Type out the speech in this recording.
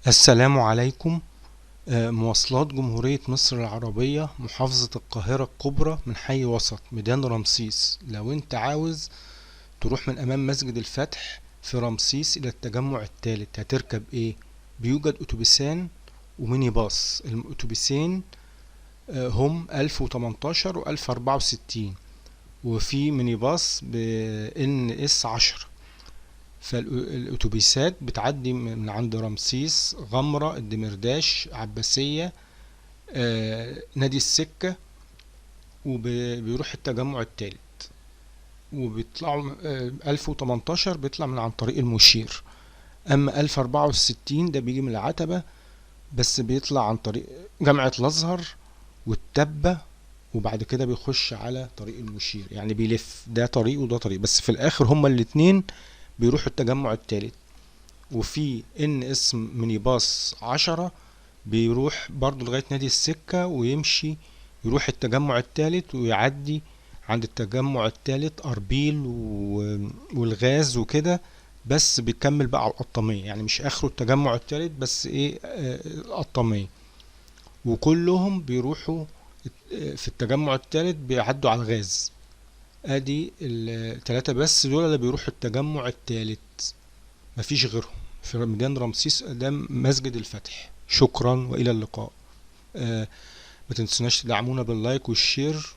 السلام عليكم. مواصلات جمهورية مصر العربية محافظة القاهرة الكبرى من حي وسط ميدان رمسيس. لو انت عاوز تروح من امام مسجد الفتح في رمسيس الى التجمع الثالث هتركب ايه؟ بيوجد اتوبيسان وميني باص. الاتوبيسين هم 1018 و 1064، وفي ميني باص ب NS 10. فالاتوبيسات بتعدي من عند رمسيس، غمرة، الدمرداش، عباسية، نادي السكة، وبيروح التجمع التالت. وبيطلعوا 1018 بيطلع من عن طريق المشير. اما 1064 ده بيجي من العتبة، بس بيطلع عن طريق جامعة الازهر والتبة، وبعد كده بيخش على طريق المشير. يعني بيلف، ده طريق وده طريق، بس في الاخر هما الاتنين بيروحوا التجمع التالت. وفي NS ميني باص 10 بيروح برضو لغاية نادي السكة ويمشي يروح التجمع التالت، ويعدي عند التجمع التالت أربيل والغاز وكده، بس بيكمل بقى على القطامية. يعني مش آخره التجمع التالت، بس ايه، القطامية. وكلهم بيروحوا في التجمع التالت بيعدوا على الغاز. ادي التلاتة بس دول اللي بيروحوا التجمع التالت، مفيش غيرهم في ميدان رمسيس قدام مسجد الفتح. شكرا والى اللقاء. ما تنسوناش تدعمونا باللايك والشير